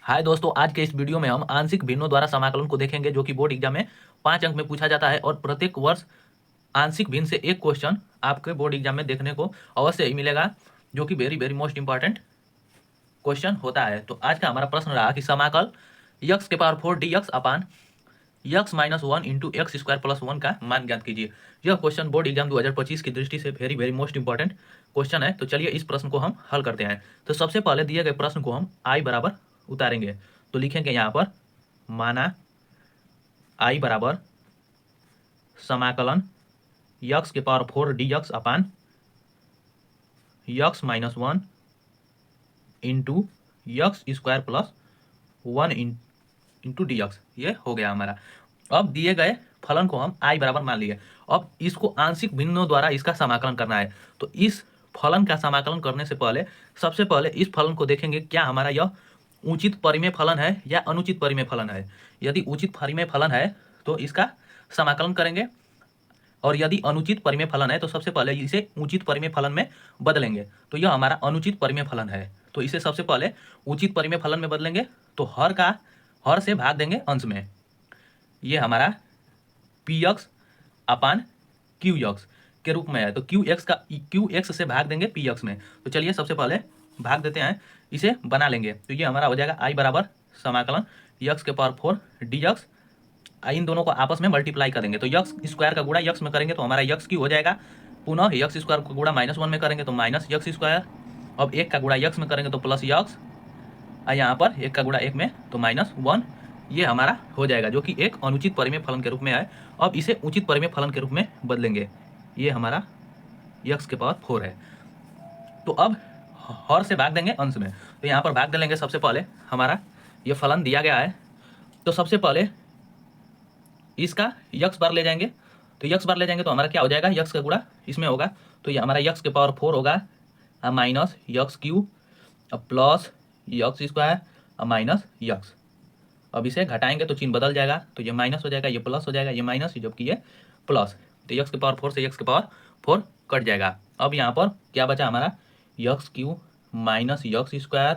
हाय दोस्तों, आज के इस वीडियो में हम आंशिक भिन्नों द्वारा समाकलन को देखेंगे, जो कि बोर्ड एग्जाम में 5 अंक में पूछा जाता है और प्रत्येक वर्ष आंशिक भिन्न से एक क्वेश्चन आपके बोर्ड एग्जाम में देखने को अवश्य ही मिलेगा, जो कि very very most important question होता है। तो आज का हमारा प्रश्न रहा कि समाकल यक्स के power 4 d x upon x minus 1 into x square plus 1 का मान ज्ञात कीजिए। यह क्वेश्चन बोर्ड एग्जाम 2025 की दृष्टि से very very most important question है। तो चलिए इस प्रश्न को हम हल करते हैं। तो सबसे पहले दिए गए प्रश्न को हम आई बराबर उतारेंगे। तो लिखेंगे यहाँ पर माना आई बराबर समाकलन यक्स के power 4 d x upon x minus 1 into x square plus 1 into d x. ये हो गया हमारा। अब दिए गए फलन को हम आई बराबर मान लिए। अब इसको आंशिक भिन्नों द्वारा इसका समाकलन करना है। तो इस फलन का समाकलन करने से पहले सबसे पहले इस फलन को देखेंगे, क्या हमारा यह उचित परिमेय फलन है या अनुचित परिमेय फलन है। यदि उचित परिमेय फलन है तो इसका समाकलन करेंगे, और यदि अनुचित परिमेय फलन है तो सबसे पहले इसे उचित परिमेय फलन में बदलेंगे। तो यह हमारा अनुचित परिमेय फलन है, तो इसे सबसे पहले उचित परिमेय फलन में बदलेंगे। तो हर से भाग देंगे अंश में। ये हमारा पी एक्स अपान क्यू एक्स के रूप में है। तो क्यू एक्स से भाग देंगे पी एक्स में। तो चलिए सबसे पहले भाग देते हैं, इसे बना लेंगे। तो ये हमारा हो जाएगा आई बराबर समाकलन यक्स के पावर 4 डी एक्स। इन दोनों को आपस में मल्टीप्लाई करेंगे। तो यक्स स्क्वायर का गुणा यक्स में करेंगे तो हमारा यक्स क्यू हो जाएगा। पुनः यक्स स्क्वायर का गुणा -1 में करेंगे तो माइनस यक्स स्क्वायर। अब एक का गुणा यक्स में करेंगे तो प्लस यक्स, यहाँ पर एक का गुणा एक में तो -1। ये हमारा हो जाएगा, जो कि एक अनुचित परिमेय फलन के रूप में है। अब इसे उचित परिमेय फलन के रूप में बदलेंगे। ये हमारा यक्स के पावर 4 है। तो अब हर से भाग देंगे अंश में। तो यहाँ पर भाग दे लेंगे। सबसे पहले हमारा ये फलन दिया गया है, तो सबसे पहले इसका यक्स बार ले जाएंगे। तो यक्स बार ले जाएंगे तो हमारा क्या हो जाएगा, यक्स का गुणा इसमें होगा। तो ये हमारा यक्स के पावर 4 होगा minus x Q plus x square minus x. अब इसे घटाएंगे तो चिन्ह बदल जाएगा। तो ये माइनस हो जाएगा, ये प्लस हो जाएगा, ये माइनस जबकि ये प्लस। तो यक्स के पावर 4 से यक्स के पावर 4 कट जाएगा। अब यहाँ पर क्या बचा हमारा, x cube minus x square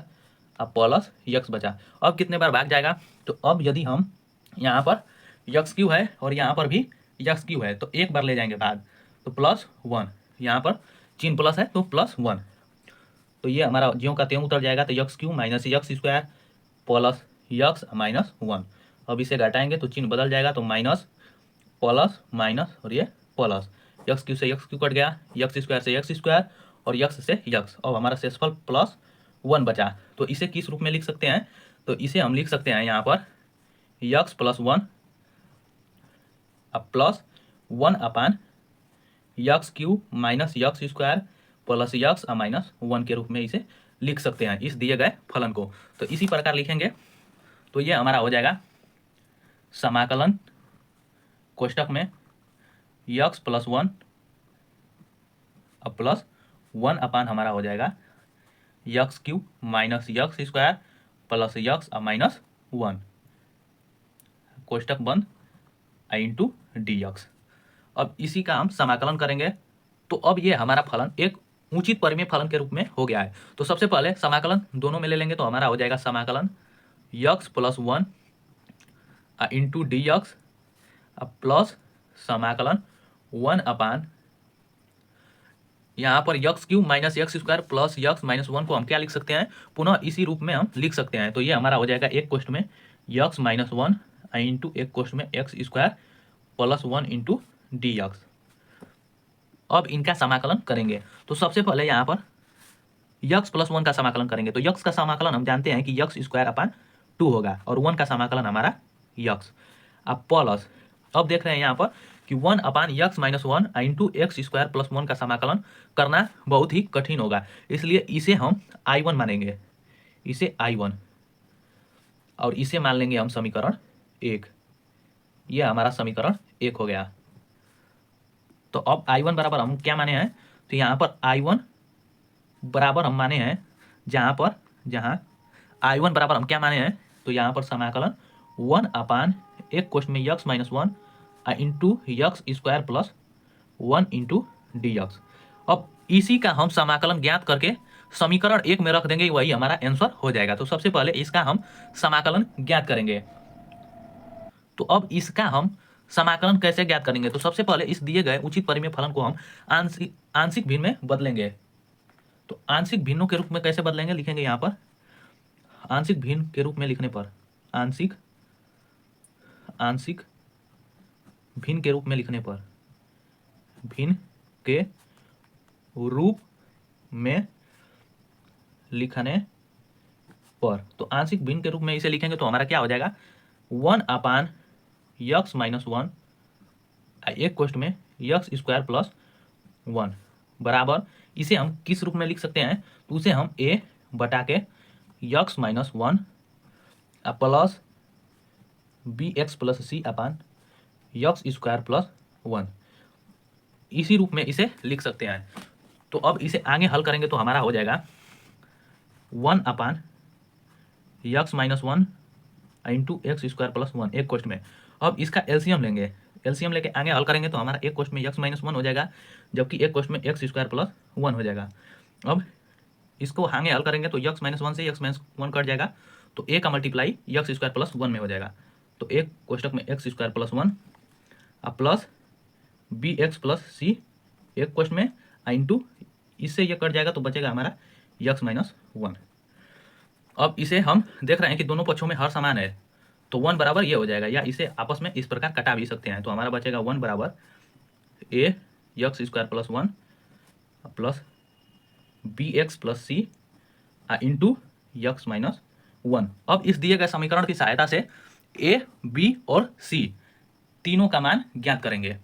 plus x बचा। अब कितने बार भाग जाएगा, तो अब यदि हम यहाँ पर यक्स क्यू है और यहाँ पर भी यक्स क्यू है तो एक बार ले जाएंगे भाग, तो +1। यहाँ पर चिन्ह प्लस है तो +1। तो ये हमारा ज्यों का त्यों उतर जाएगा। तो x cube minus x square plus x -1। अब इसे घटाएंगे तो चिन्ह बदल जाएगा। तो माइनस प्लस माइनस और ये प्लस। यक्स क्यू से यक्स क्यू कट गया, यक्स स्क्वायर से यक्स स्क्वायर और यक्स से यक्स। अब हमारा शेषफल +1 बचा। तो इसे किस रूप में लिख सकते हैं, तो इसे हम लिख सकते हैं यहाँ पर x +1 plus 1 upon x cube minus x square plus x -1 के रूप में इसे लिख सकते हैं इस दिए गए फलन को। तो इसी प्रकार लिखेंगे। तो ये हमारा हो जाएगा समाकलन कोष्टक में यक्स +1 प्लस 1 अपान हमारा हो जाएगा x cube minus x square plus x -1 कोष्टक बंद इंटू डी एक्स। अब इसी का हम समाकलन करेंगे। तो अब ये हमारा फलन एक उचित परिमेय फलन के रूप में हो गया है। तो सबसे पहले समाकलन दोनों में ले लेंगे। तो हमारा हो जाएगा समाकलन x +1 into d x plus समाकलन 1 अपान यहाँ पर x cube minus x square plus x -1 को हम क्या लिख सकते हैं, पुनः इसी रूप में हम लिख सकते हैं। तो ये हमारा हो जाएगा एक कोष्ठ में यक्स -1 इंटू एक कोष्ठ में x square plus 1 into d x. अब इनका समाकलन करेंगे। तो सबसे पहले यहाँ पर यक्स +1 का समाकलन करेंगे। तो यक्स का समाकलन हम जानते हैं कि यक्स स्क्वायर अपान 2 होगा और 1 का समाकलन हमारा यक्स। अब प्लस, अब देख रहे हैं यहाँ पर कि 1 upon x -1 into x square plus 1 का समाकलन करना बहुत ही कठिन होगा, इसलिए इसे हम I1 मानेंगे, इसे I1, और इसे मान लेंगे हम समीकरण 1। ये हमारा समीकरण 1 हो गया। तो अब I1 बराबर हम क्या माने हैं, तो यहाँ पर I1 बराबर हम माने हैं जहाँ I1 बराबर हम क्या माने हैं, तो यहाँ पर समाकलन 1 अपान एक कोष्ठ में x -1 into x square plus 1 into d x. अब इसी का हम समाकलन ज्ञात करके समीकरण 1 में रख देंगे, वही हमारा आंसर हो जाएगा। तो सबसे पहले इसका हम समाकलन ज्ञात करेंगे। तो अब इसका हम समाकलन कैसे ज्ञात करेंगे? तो सबसे पहले इस दिए गए उचित परिमेय फलन को हम आंशिक भिन्न में बदलेंगे। तो आंशिक भिन्नों के रूप में कैसे बदलेंगे? लिखेंगे यहाँ पर आंशिक भिन्न के रूप में लिखने पर, आंशिक भिन्न के रूप में लिखने पर, भिन्न के रूप में लिखने पर, तो आंशिक भिन्न के रूप में इसे लिखेंगे तो हमारा क्या हो जाएगा? 1/x-1 एक कोष्ठ में x² + 1 बराबर, इसे हम किस रूप में लिख सकते हैं? तो उसे हम a बटा के x - 1 प्लस bx + c अपान x² + 1 इसी रूप में इसे लिख सकते हैं। तो अब इसे आगे हल करेंगे तो हमारा हो जाएगा 1/x - 1 इंटू x² + 1 एक कोष्ठ में। अब इसका एलसीएम लेंगे, एलसीएम लेके आगे हल करेंगे तो हमारा एक कोष्ठ में x - 1 हो जाएगा, जबकि एक कोष्ठ में x² + 1 हो जाएगा। अब इसको आगे हल करेंगे तो x - 1 से x - 1 कट जाएगा, तो a का मल्टीप्लाई x² + 1 में हो जाएगा। तो एक कोष्ठक में x² + 1 प्लस bx + c एक कोष्ठ में इंटू इससे ये कट जाएगा तो बचेगा हमारा x - 1। अब इसे हम देख रहे हैं कि दोनों पक्षों में हर समान है, तो 1 बराबर ये हो जाएगा, या इसे आपस में इस प्रकार कटा भी सकते हैं। तो हमारा बचेगा 1 बराबर a x² + 1 plus bx + c into x - 1। अब इस दिए गए समीकरण की सहायता से a, b और c तीनों का मान ज्ञात करेंगे।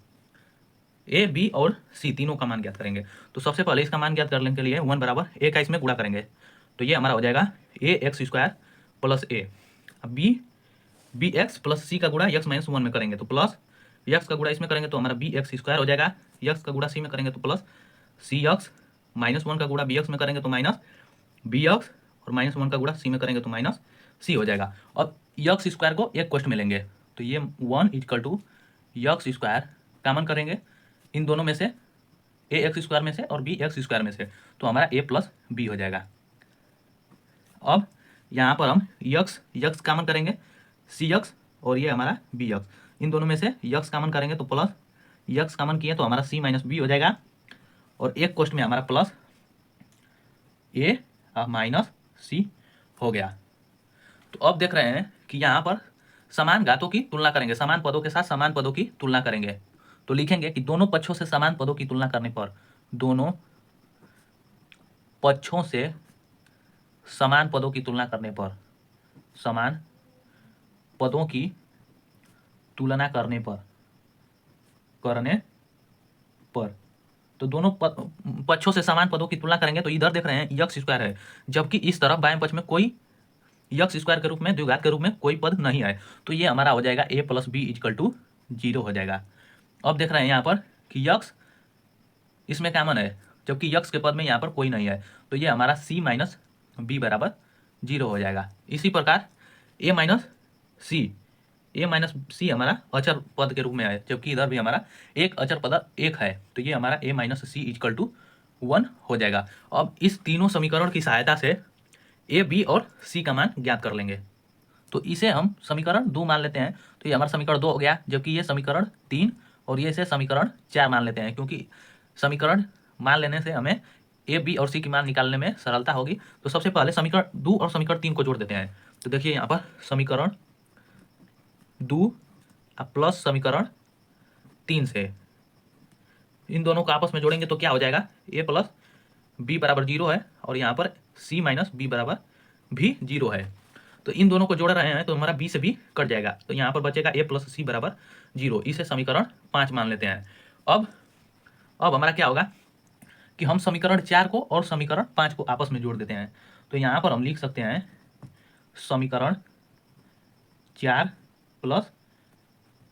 a, b और c तीनों का मान ज्ञात करेंगे। तो सबसे पहले इसका मान ज्ञात करने के लिए 1 बराबर a का इसमें गुणा करेंगे, तो ये हमारा हो जाएगा ax² + a। bx + c का गुणा x - 1 में करेंगे तो प्लस x का गुणा इसमें करेंगे तो हमारा bx² हो जाएगा, x का गुणा c में करेंगे तो प्लस cx - 1 का गुणा bx में करेंगे तो माइनस bx और -1 का गुणा c में करेंगे तो माइनस c हो जाएगा। अब x² को एक कोष्ठ में लेंगे तो ये 1 = x² कॉमन करेंगे इन दोनों में से, ax² में से और bx² में से, तो हमारा a + b हो जाएगा। अब यहाँ पर हम x कॉमन करेंगे, cx और ये हमारा bx, इन दोनों में से x कॉमन करेंगे तो प्लस x कॉमन किए तो हमारा c - b हो जाएगा, और एक कोष्ठ में हमारा प्लस a - c हो गया। तो अब देख रहे हैं कि यहाँ पर समान घातों की तुलना करेंगे, समान पदों के साथ समान पदों की तुलना करेंगे। तो लिखेंगे कि दोनों पक्षों से समान पदों की तुलना करने पर, दोनों पक्षों से समान पदों की तुलना करने पर, समान पदों की तुलना करने तो दोनों पक्षों से समान पदों की तुलना करेंगे। तो इधर देख रहे हैं x² है, जबकि इस तरफ बाएं पक्ष में कोई x² के रूप में, द्विघात के रूप में कोई पद नहीं है, तो ये हमारा हो जाएगा a + b = 0 हो जाएगा। अब देख रहे हैं यहाँ पर कि x इसमें कॉमन है, जबकि x के पद में यहाँ पर कोई नहीं है, तो ये हमारा c - b = 0 हो जाएगा। इसी प्रकार a - c हमारा अचर पद के रूप में है, जबकि इधर भी हमारा एक अचर पद एक है, तो ये हमारा a - c = 1 हो जाएगा। अब इस तीनों समीकरण की सहायता से a, b और c का मान ज्ञात कर लेंगे। तो इसे हम समीकरण 2 मान लेते हैं, तो ये हमारा समीकरण 2 हो गया, जबकि ये समीकरण 3 और ये इसे समीकरण 4 मान लेते हैं, क्योंकि समीकरण मान लेने से हमें a, b और c की मान निकालने में सरलता होगी। तो सबसे पहले समीकरण 2 और समीकरण 3 को जोड़ देते हैं। तो देखिए यहाँ पर समीकरण 2 प्लस समीकरण 3 से इन दोनों को आपस में जोड़ेंगे तो क्या हो जाएगा? a + b = 0 है, और यहाँ पर c - b = भी 0 है। तो इन दोनों को जोड़ रहे हैं तो हमारा b से b कट जाएगा, तो यहाँ पर बचेगा a + c = 0। इसे समीकरण 5 मान लेते हैं। अब हमारा क्या होगा कि हम समीकरण 4 को और समीकरण 5 को आपस में जोड़ देते हैं। तो यहाँ पर हम लिख सकते हैं समीकरण 4 +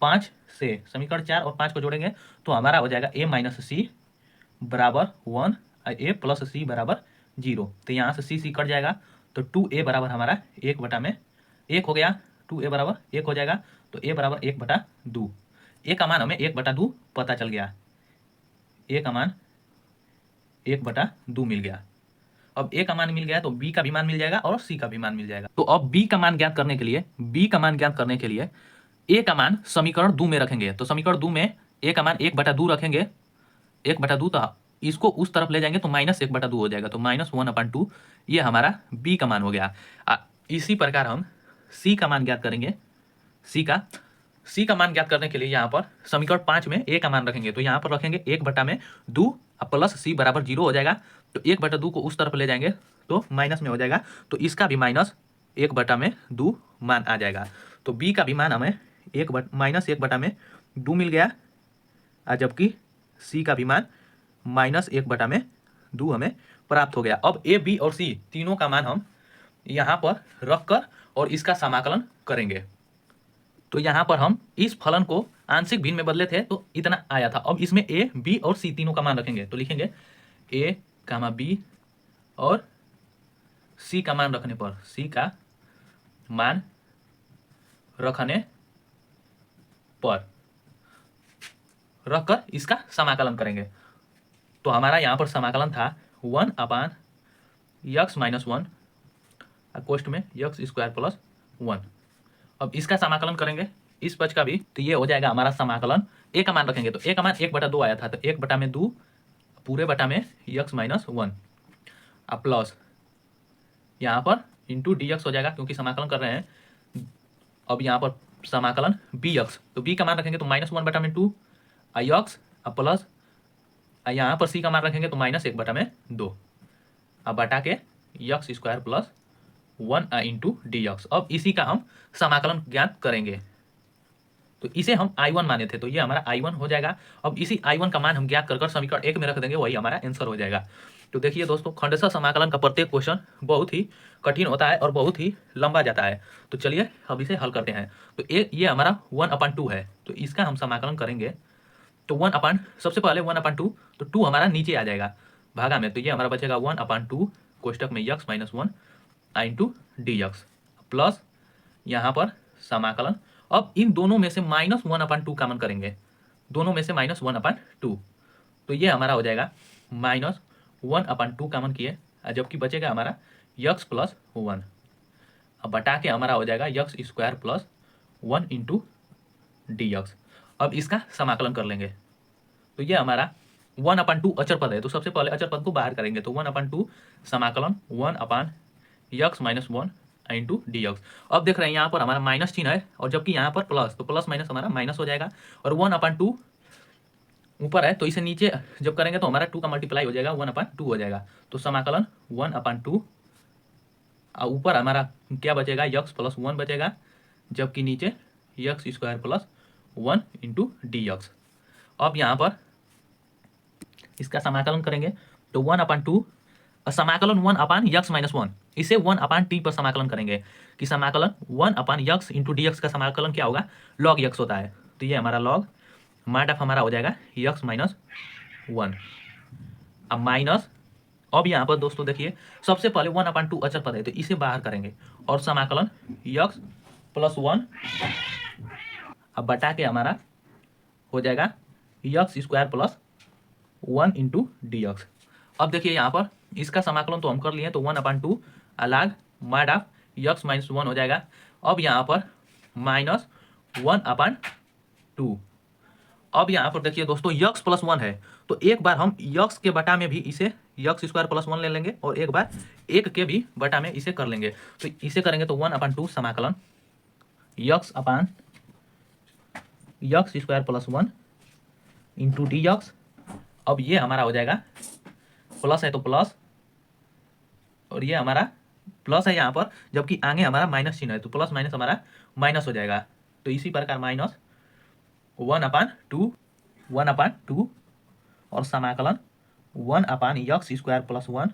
5 से समीकरण 4 और 5 को जोड़ेंगे तो हमारा हो जाएगा a - c = 1 a + c = 0। तो यहाँ से c कट जाएगा, तो 2a बराबर हमारा 1/1 हो गया, 2a बराबर 1 हो जाएगा, तो a बराबर 1/2। a का मान हमें 1/2 पता चल गया, a का मान 1/2 मिल गया। अब ए का मान मिल गया तो बी का भी मान मिल जाएगा और सी का भी मान मिल जाएगा। तो अब बी का मान ज्ञात करने के लिए ए का मान समीकरण 2 में रखेंगे। तो समीकरण 2 में ए का मान 1/2 रखेंगे, 1/2, तो इसको उस तरफ ले जाएंगे तो -1/2 हो जाएगा, तो -1/2 ये हमारा बी का मान हो गया। इसी प्रकार हम सी का मान ज्ञात करेंगे। सी का मान ज्ञात करने के लिए यहाँ पर समीकरण 5 में ए का मान रखेंगे, तो यहाँ पर रखेंगे 1/2 प्लस सी बराबर 0 हो जाएगा। तो 1/2 को उस तरफ ले जाएंगे तो माइनस में हो जाएगा, तो इसका भी -1/2 मान आ जाएगा। तो बी का भी मान हमें -1/2 मिल गया, जबकि सी का भी मान -1/2 हमें प्राप्त हो गया। अब ए, बी और सी तीनों का मान हम यहाँ पर रखकर और इसका समाकलन करेंगे। तो यहाँ पर हम इस फलन को आंशिक भिन्न में बदले थे तो इतना आया था। अब इसमें ए, बी और सी तीनों का मान रखेंगे, तो लिखेंगे ए, बी और सी का मान रखने पर, सी का मान रखने पर रखकर इसका समाकलन करेंगे। तो हमारा यहाँ पर समाकलन था 1/(x-1) कोष्ठ में x² + 1। अब इसका समाकलन करेंगे इस पक्ष का भी, तो ये हो जाएगा हमारा समाकलन। ए का मान रखेंगे तो ए का मान 1/2 आया था, तो 1/2 पूरे बटा में x-1 अब प्लस यहाँ पर इंटू dx हो जाएगा, क्योंकि समाकलन कर रहे हैं। अब यहाँ पर समाकलन bx, तो b का मान रखेंगे तो -1/2 x अब प्लस यहाँ पर c का मान रखेंगे तो -1/2 अब बटा के x² + 1 इंटू dx। अब इसी का हम समाकलन ज्ञात करेंगे, तो इसे हम I1 माने थे, तो ये हमारा I1 हो जाएगा। अब इसी I1 का मान हम ज्ञात कर समीकरण 1 में रख देंगे, वही हमारा आंसर हो जाएगा। तो देखिए दोस्तों, खंडशः समाकलन का प्रत्येक क्वेश्चन बहुत ही कठिन होता है और बहुत ही लंबा जाता है। तो चलिए अब इसे हल करते हैं। तो ये हमारा 1/2 है, तो इसका हम समाकलन करेंगे। तो सबसे पहले 1/2, तो 2 हमारा नीचे आ जाएगा भागा में, तो ये हमारा बचेगा 1/2 कोष्टक में x-1 इंटू dx प्लस यहाँ पर समाकलन। अब इन दोनों में से -1/2 कॉमन करेंगे, दोनों में से -1/2, तो ये हमारा हो जाएगा -1/2 कॉमन किए, जबकि बचेगा हमारा x + 1 अब बटा के हमारा हो जाएगा x² + 1 इंटू dx। अब इसका समाकलन कर लेंगे, तो ये हमारा 1/2 अचर पद है, तो सबसे पहले अचर पद को बाहर करेंगे, तो 1/2 समाकलन 1/x-1 इंटू dx। अब देख रहे हैं यहाँ पर हमारा माइनस चिन्ह है, और जबकि यहाँ पर प्लस, तो प्लस माइनस हमारा माइनस हो जाएगा, और 1/2 ऊपर है तो इसे नीचे जब करेंगे तो हमारा 2 का मल्टीप्लाई हो जाएगा, 1/2 हो जाएगा। तो समाकलन 1/2 ऊपर हमारा क्या बचेगा, x + 1 बचेगा, जबकि नीचे x² + 1 इंटू dx। अब यहाँ पर इसका समाकलन करेंगे, तो 1/2 समाकलन 1/x-1, इसे 1/t पर समाकलन करेंगे, कि समाकलन 1/x इंटू dx का समाकलन क्या होगा, log x होता है, तो ये हमारा log मार्ट ऑफ हमारा हो जाएगा x-1 अब माइनस। अब यहाँ पर दोस्तों देखिए, सबसे पहले 1/2 अचर पद है, तो इसे बाहर करेंगे और समाकलन x + 1 अब बटा के हमारा हो जाएगा x² + 1 इंटू dx। अब देखिए यहाँ पर इसका समाकलन तो हम कर लिए, तो 1/2 अलग मार्ट ऑफ x-1 हो जाएगा। अब यहाँ पर -1/2। अब यहाँ पर देखिए दोस्तों, x + 1 है, तो एक बार हम x के बटा में भी इसे x² + 1 ले लेंगे, और एक बार 1 के भी बटा में इसे कर लेंगे। तो इसे करेंगे तो 1/2 समाकलन x² + 1 इंटू dx। अब ये हमारा हो जाएगा, प्लस है तो प्लस, और ये हमारा प्लस है यहाँ पर, जबकि आगे हमारा माइनस चिन्ह है, तो प्लस माइनस हमारा माइनस हो जाएगा। तो इसी प्रकार -1/2 और समाकलन 1/x² + 1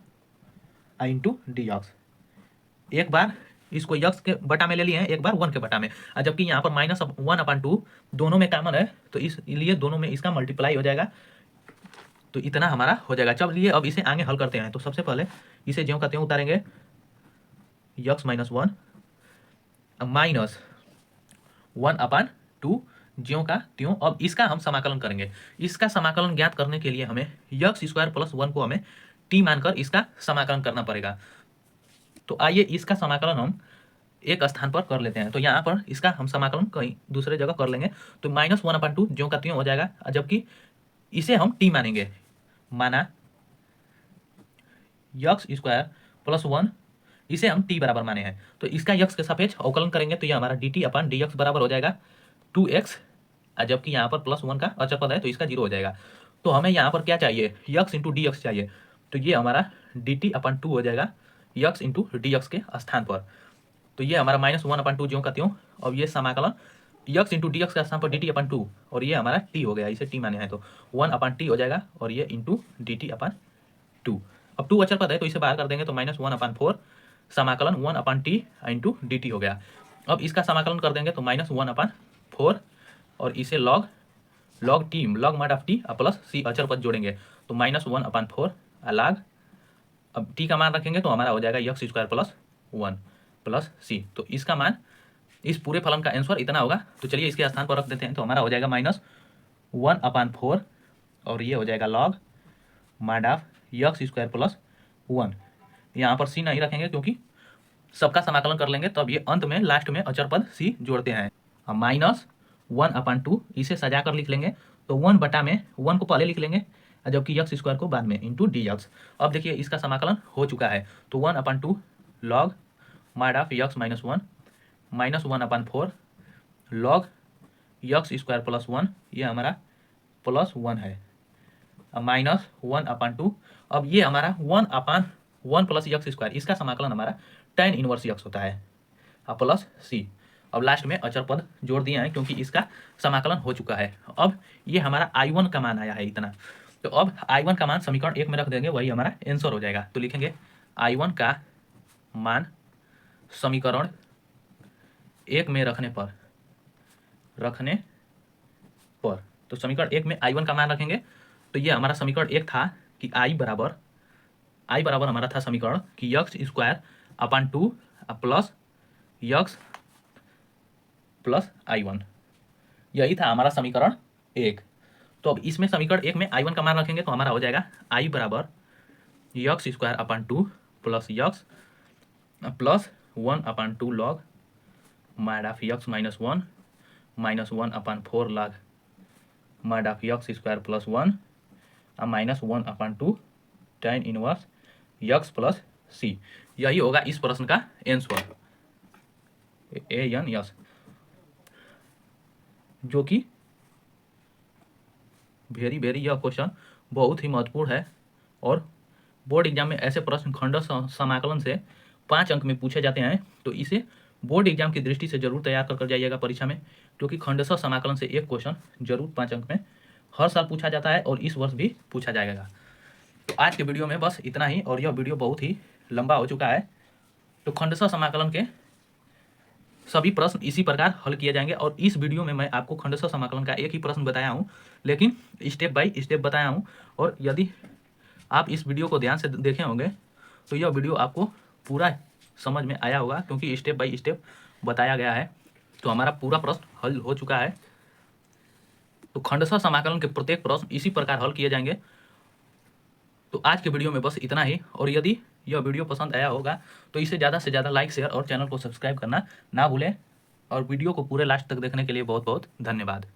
इंटू dx। एक बार इसको x के बटा में ले लिए हैं, एक बार 1 के बटा में, जबकि यहाँ पर -1/2 दोनों में कॉमन है, तो इसलिए दोनों में इसका मल्टीप्लाई हो जाएगा, तो इतना हमारा हो जाएगा। चलिए अब इसे आगे हल करते हैं। तो सबसे पहले इसे ज्यों का त्यों उतारेंगे, x-1 -1/2 ज्यों का त्यों। अब इसका हम समाकलन करेंगे। इसका समाकलन ज्ञात करने के लिए हमें x² + 1 को हमें टी मानकर इसका समाकलन करना पड़ेगा। तो आइए इसका समाकलन हम एक स्थान पर कर लेते हैं। तो यहाँ पर इसका हम समाकलन कहीं दूसरे जगह कर लेंगे। तो -1/2 ज्यों का त्यों हो जाएगा, जबकि इसे हम टी मानेंगे। माना x² + 1, इसे हम t बराबर माने हैं। तो इसका x के सापेक्ष अवकलन करेंगे तो यह हमारा dt/dx बराबर हो जाएगा 2x, जबकि यहाँ पर +1 का अचर पद है तो इसका 0 हो जाएगा। तो हमें यहाँ पर क्या चाहिए, x × dx चाहिए। तो ये हमारा dt/2 हो जाएगा x × dx के स्थान पर। तो ये हमारा -1/2 ज्यों का त्यों। अब ये समाकलन x × dx के स्थान पर dt/2, और ये हमारा t हो गया, इसे t माने हैं तो 1/t हो जाएगा, और ये × dt/2। अब 2 अचर पद है तो इसे बाहर कर देंगे तो -1/4 समाकलन 1/t × dt हो गया। अब इसका समाकलन कर देंगे तो -1/4, और इसे log t log mod of t plus c अचर पद जोड़ेंगे तो -1/4 log, अब t का मान रखेंगे तो हमारा हो जाएगा x² + 1 प्लस c। तो इसका मान, इस पूरे फलन का आंसर इतना होगा। तो चलिए इसके स्थान पर रख देते हैं। तो हमारा हो जाएगा -1/4, और ये हो जाएगा log mod ऑफ x² + 1। यहाँ पर c नहीं रखेंगे क्योंकि सबका समाकलन कर लेंगे तब ये अंत में लास्ट में अचर पद c जोड़ते हैं। हम -1/2 इसे सजा कर लिख लेंगे तो 1 को पहले लिख लेंगे, जबकि x² को बाद में × dx। अब देखिए इसका समाकलन हो चुका है। तो 1/2 log mod of x - 1 -1/4 log x² + 1, ये हमारा +1 है, -1/2। अब ये हमारा 1/1 + x², इसका समाकलन हमारा tan 1x होता है, प्लस c। अब लास्ट में अचर पद जोड़ दिए हैं क्योंकि इसका समाकलन हो चुका है। अब ये हमारा I1 का मान आया है इतना। तो अब I1 का मान समीकरण 1 में रख देंगे, वही हमारा आंसर हो जाएगा। तो लिखेंगे I1 का मान समीकरण 1 में रखने पर तो समीकरण 1 में I1 का मान रखेंगे। तो ये हमारा समीकरण 1 था कि I बराबर हमारा था समीकरण कि x² plus x plus I1, यही था हमारा समीकरण 1। तो अब इसमें समीकरण 1 में I1 का मान रखेंगे तो हमारा हो जाएगा I बराबर x² plus x plus 1/2 log mod of x - 1 -1/4 log mod of x² + 1 -1/2 tan 1x plus c। यही होगा इस प्रश्न का आंसर, ANS, जो कि वेरी यह क्वेश्चन बहुत ही महत्वपूर्ण है। और बोर्ड एग्जाम में ऐसे प्रश्न खंडशः समाकलन से 5 अंक में पूछे जाते हैं। तो इसे बोर्ड एग्जाम की दृष्टि से जरूर तैयार कर जाइएगा परीक्षा में, क्योंकि खंडशः समाकलन से एक क्वेश्चन जरूर 5 अंक में हर साल पूछा जाता है और इस वर्ष भी पूछा जाएगा। तो आज के वीडियो में बस इतना ही, और यह वीडियो बहुत ही लंबा हो चुका है। तो खंडशः समाकलन के सभी प्रश्न इसी प्रकार हल किए जाएंगे, और इस वीडियो में मैं आपको खंडशः समाकलन का एक ही प्रश्न बताया हूँ, लेकिन स्टेप बाय स्टेप बताया हूँ। और यदि आप इस वीडियो को ध्यान से देखे होंगे तो यह वीडियो आपको पूरा समझ में आया होगा, क्योंकि स्टेप बाय स्टेप बताया गया है। तो हमारा पूरा प्रश्न हल हो चुका है। तो खंडशः समाकलन के प्रत्येक प्रश्न इसी प्रकार हल किए जाएंगे। तो आज के वीडियो में बस इतना ही, और यदि यह वीडियो पसंद आया होगा तो इसे ज़्यादा से ज़्यादा लाइक, शेयर और चैनल को सब्सक्राइब करना ना भूलें। और वीडियो को पूरे लास्ट तक देखने के लिए बहुत बहुत धन्यवाद।